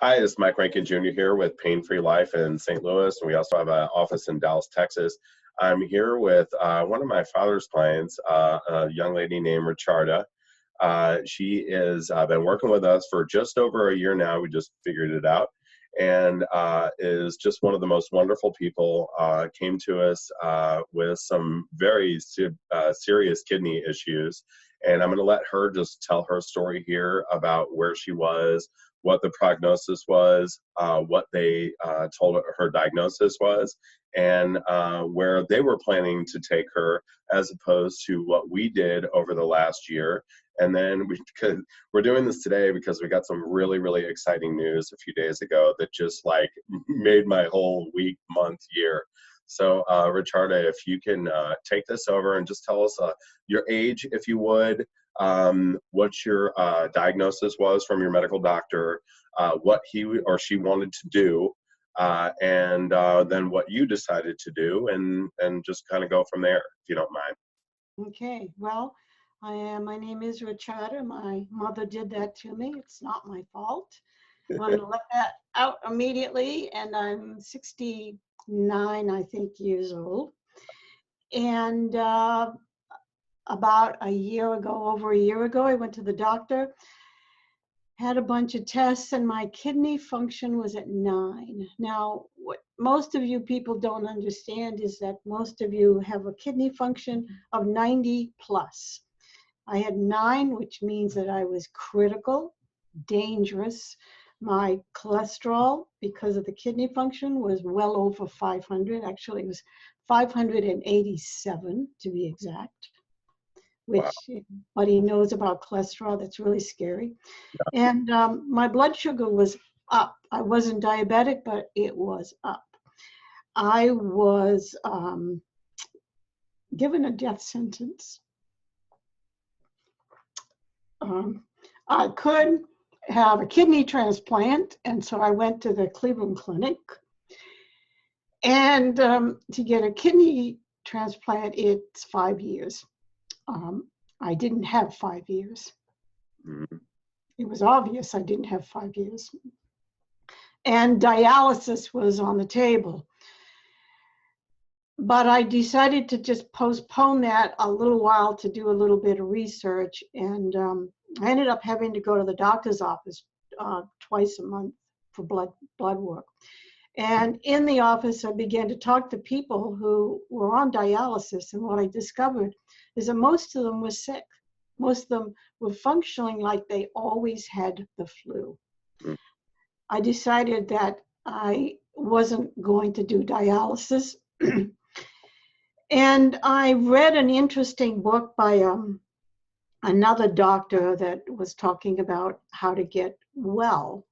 Hi, it's Mike Rankin Jr. here with Pain Free Life in St. Louis, and we also have an office in Dallas, Texas. I'm here with one of my father's clients, a young lady named Richarda. She is been working with us for just over a year now. We just figured it out, and is just one of the most wonderful people. Came to us with some very serious kidney issues, and I'm going to let her just tell her story here about where she was, what the prognosis was, what they told her diagnosis was, and where they were planning to take her, as opposed to what we did over the last year. And then we're doing this today because we got some really, really exciting news a few days ago that just like made my whole week, month, year. So Richarda, if you can take this over and just tell us your age, if you would, what your diagnosis was from your medical doctor, what he or she wanted to do, and then what you decided to do, and just kind of go from there, if you don't mind. Okay, well, my name is Richarda. My mother did that to me. It's not my fault. I'm going to let that out immediately, and I'm 69, I think, years old. And about over a year ago, I went to the doctor, had a bunch of tests, and my kidney function was at 9. Now, what most of you people don't understand is that most of you have a kidney function of 90 plus. I had 9, which means that I was critical, dangerous. My cholesterol, because of the kidney function, was well over 500. Actually, it was 587 to be exact, Wow. which everybody knows about cholesterol. That's really scary. And my blood sugar was up. I wasn't diabetic, but it was up. I was given a death sentence. I could have a kidney transplant, and so I went to the Cleveland Clinic. And to get a kidney transplant, it's 5 years. I didn't have 5 years. Mm-hmm. It was obvious I didn't have 5 years. And dialysis was on the table. But I decided to just postpone that a little while to do a little bit of research, and I ended up having to go to the doctor's office twice a month for blood work. And in the office, I began to talk to people who were on dialysis, and what I discovered is that most of them were sick. Most of them were functioning like they always had the flu. Mm. I decided that I wasn't going to do dialysis. And I read an interesting book by another doctor that was talking about how to get well.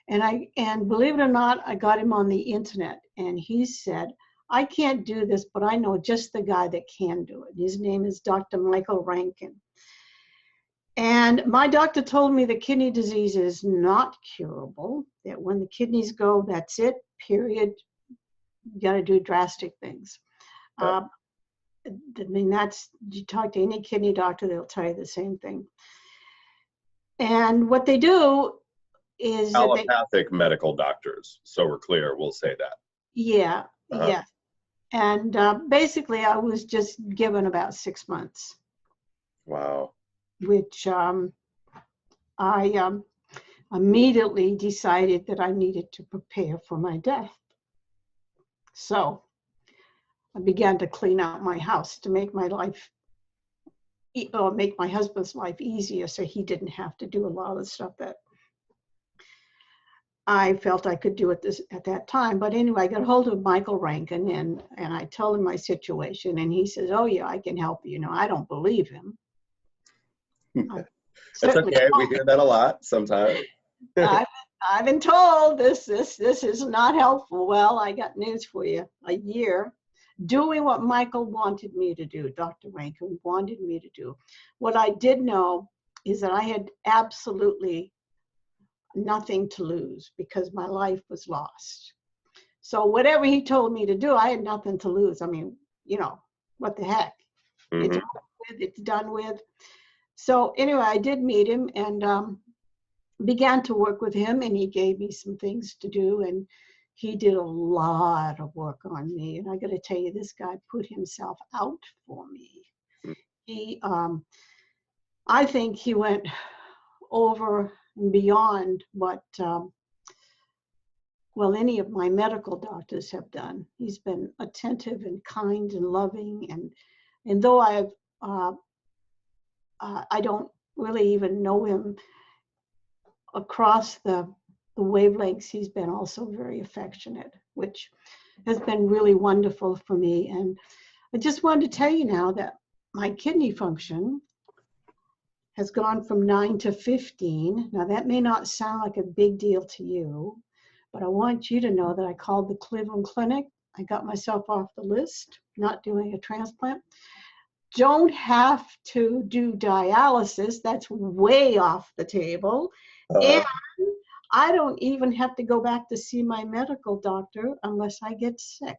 And believe it or not, I got him on the internet, and he said, I can't do this, but I know just the guy that can do it. His name is Dr. Michael Rankin. And my doctor told me that kidney disease is not curable, that when the kidneys go, that's it, period. You got to do drastic things. Yep. I mean, you talk to any kidney doctor, they'll tell you the same thing. And what they do is Allopathic medical doctors, so we're clear, we'll say that. Yeah, Uh-huh. yeah. And basically, I was just given about 6 months. Wow. Which I immediately decided that I needed to prepare for my death. So I began to clean out my house to make my life, or make my husband's life easier, so he didn't have to do a lot of the stuff that I felt I could do at that time. But anyway, I got a hold of Michael Rankin, and I told him my situation, and he says, oh yeah, I can help you. I don't believe him. That's okay. We hear that a lot sometimes. I've been told this is not helpful. Well, I got news for you. A year doing what Michael wanted me to do, Dr. Rankin wanted me to do. What I did know is that I had absolutely nothing to lose because my life was lost. So whatever he told me to do, I had nothing to lose. I mean, what the heck? Mm-hmm. It's done with. So anyway, I did meet him, and began to work with him, and he gave me some things to do, and he did a lot of work on me. And I got to tell you, this guy put himself out for me. He, I think he went over and beyond what, well, any of my medical doctors have done. He's been attentive and kind and loving, and though I don't really even know him across the wavelengths, he's been also very affectionate, which has been really wonderful for me. And I just wanted to tell you now that my kidney function has gone from 9 to 15. Now that may not sound like a big deal to you, but I want you to know that I called the Cleveland Clinic. I got myself off the list, not doing a transplant. Don't have to do dialysis. That's way off the table. And I don't even have to go back to see my medical doctor unless I get sick.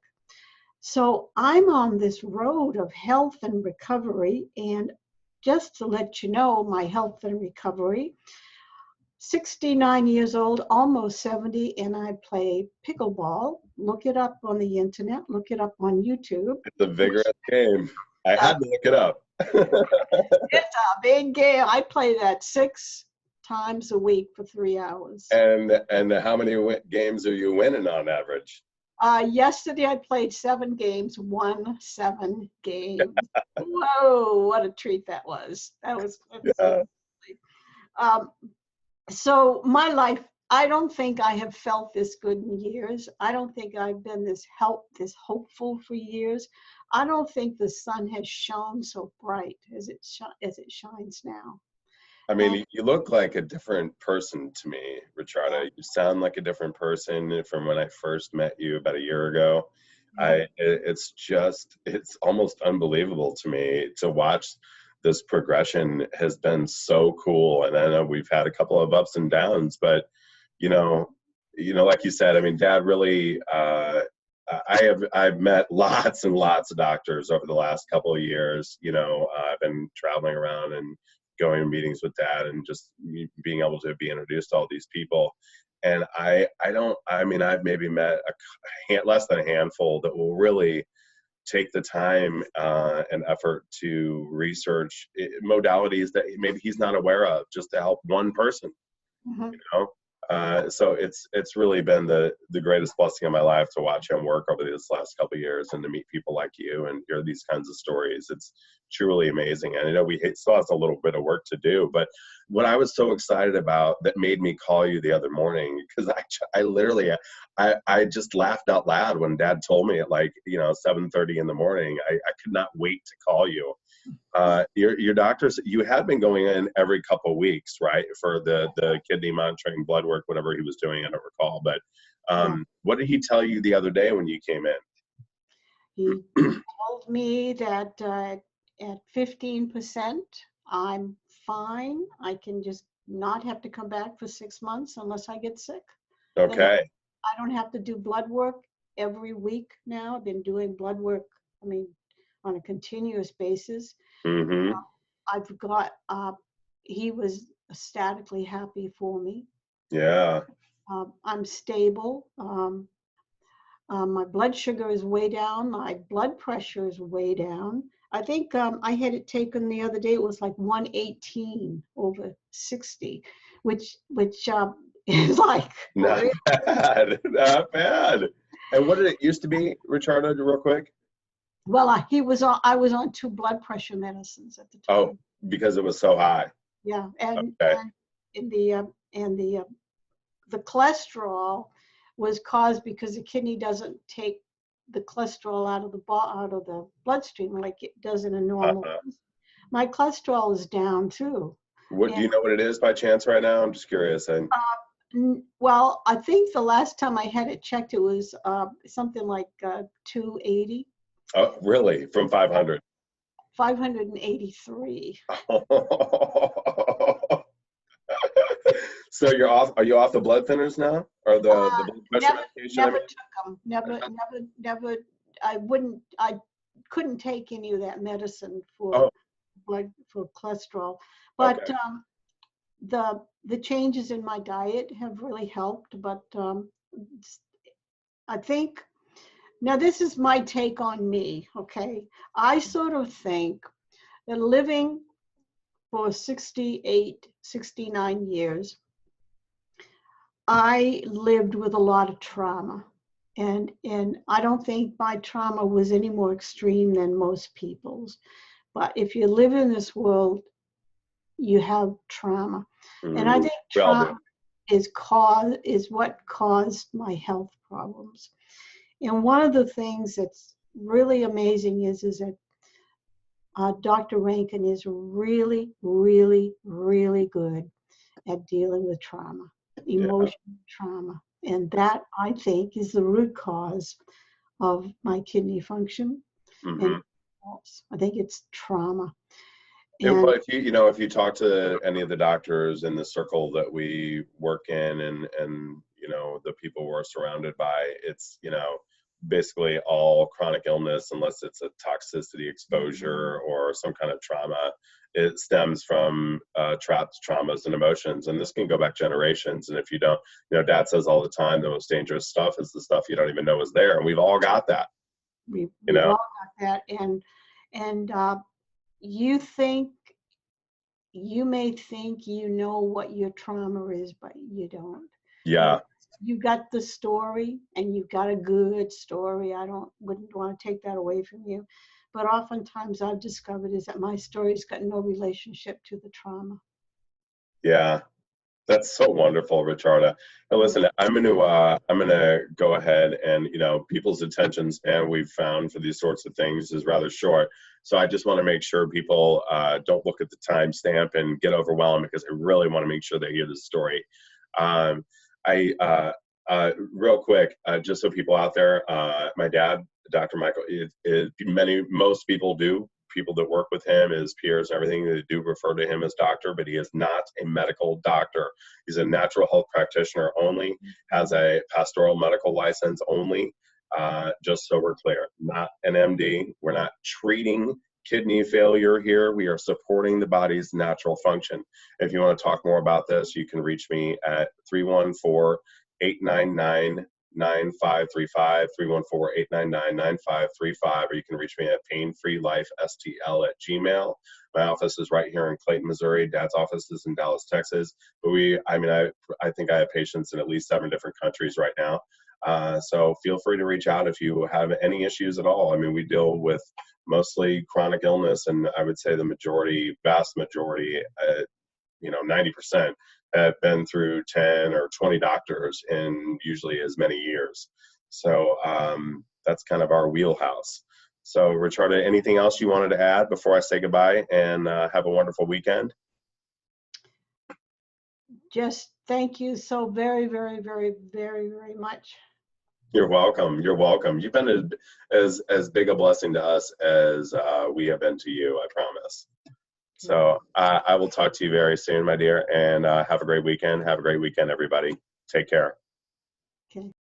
So I'm on this road of health and recovery. And just to let you know, my health and recovery, 69 years old, almost 70, and I play pickleball. Look it up on the internet, look it up on YouTube. It's a vigorous game. I had to look it up. It's a big game. I play that 6 times a week for 3 hours. And how many games are you winning on average? Yesterday I played 7 games, won 7 games. Whoa, what a treat that was. That was Yeah. So my life, I don't think I have felt this good in years. I don't think I've been this hopeful for years. I don't think the sun has shone so bright as it shines now. I mean, you look like a different person to me, Richarda. You sound like a different person from when I first met you about a year ago. It's almost unbelievable to me to watch. This progression has been so cool, and I know we've had a couple of ups and downs, but like you said, I mean, Dad really. I've met lots and lots of doctors over the last couple of years. I've been traveling around and going to meetings with Dad, and just being able to be introduced to all these people. And I've maybe met less than a handful that will really take the time and effort to research modalities that maybe he's not aware of, just to help one person. So it's really been the greatest blessing of my life to watch him work over these last couple of years, and to meet people like you and hear these kinds of stories. It's truly amazing. And I know we still have a little bit of work to do, but what I was so excited about that made me call you the other morning, because I literally I just laughed out loud when Dad told me at 7:30 in the morning. I could not wait to call you. Your doctors, you had been going in every couple of weeks, right, for the kidney monitoring, blood work, whatever he was doing, I don't recall. But what did he tell you the other day when you came in? He told me that at 15%, I'm fine. I can just not have to come back for 6 months unless I get sick. Okay. I don't have to do blood work every week now. I've been doing blood work, on a continuous basis. Mm-hmm. I've got, he was ecstatically happy for me. Yeah. I'm stable. My blood sugar is way down. My blood pressure is way down. I think I had it taken the other day. It was like 118 over 60, which is like not bad. Not bad. And what did it used to be, Richarda, real quick? Well, I was on 2 blood pressure medicines at the time. Oh, because it was so high. Yeah, and okay. and the cholesterol was caused because the kidney doesn't take the cholesterol out of the bloodstream like it does in a normal. My cholesterol is down too. Do you know what it is by chance right now? I'm just curious. Well, I think the last time I had it checked, it was something like 280. Oh, really? From 500? 583. So are you off the blood thinners now, or the blood pressure medication? Never took them. Never. I couldn't take any of that medicine for blood, for cholesterol. But the changes in my diet have really helped, but I think, now this is my take on me, okay? I sort of think that living for 68, 69 years, I lived with a lot of trauma. And I don't think my trauma was any more extreme than most people's. But if you live in this world, you have trauma. And I think We all do. trauma is what caused my health problems. And one of the things that's really amazing is that Dr. Rankin is really, really, really good at dealing with trauma, Yeah. emotional trauma. And that, I think, is the root cause of my kidney function. And I think it's trauma. Well, And if if you talk to any of the doctors in the circle that we work in, and the people we're surrounded by, it's basically all chronic illness, unless it's a toxicity exposure or some kind of trauma. It stems from trapped traumas and emotions, and this can go back generations. And if you don't, Dad says all the time, the most dangerous stuff is the stuff you don't even know is there, and we've all got that. we've all got that. And you may think you know what your trauma is, but you don't. Yeah. You got the story, and you've got a good story. Wouldn't want to take that away from you. But oftentimes I've discovered is that my story's got no relationship to the trauma. Yeah. That's so wonderful, Richarda. Now, listen, I'm gonna go ahead, and people's attention span, we've found for these sorts of things, is rather short. So I just want to make sure people don't look at the timestamp and get overwhelmed, because I really want to make sure they hear the story. I real quick, just so people out there, my dad, Dr. Michael, most people do. People that work with him, his peers, everything, they do refer to him as doctor, but he is not a medical doctor. He's a natural health practitioner only, has a pastoral medical license only, just so we're clear, not an MD. We're not treating kidney failure here. We are supporting the body's natural function. If you want to talk more about this, you can reach me at 314-899-9535, 314-899-9535, or you can reach me at painfreelifestl@gmail. My office is right here in Clayton, Missouri. Dad's office is in Dallas, Texas. But I think I have patients in at least 7 different countries right now. So feel free to reach out if you have any issues at all. I mean, we deal with mostly chronic illness, and I would say the vast majority, 90%, have been through 10 or 20 doctors in usually as many years. So that's kind of our wheelhouse. So Richarda, anything else you wanted to add before I say goodbye, and have a wonderful weekend? Just thank you so very, very, very, very, very much. You're welcome. You're welcome. You've been as big a blessing to us as we have been to you, I promise. So I will talk to you very soon, my dear, and have a great weekend. Have a great weekend, everybody. Take care.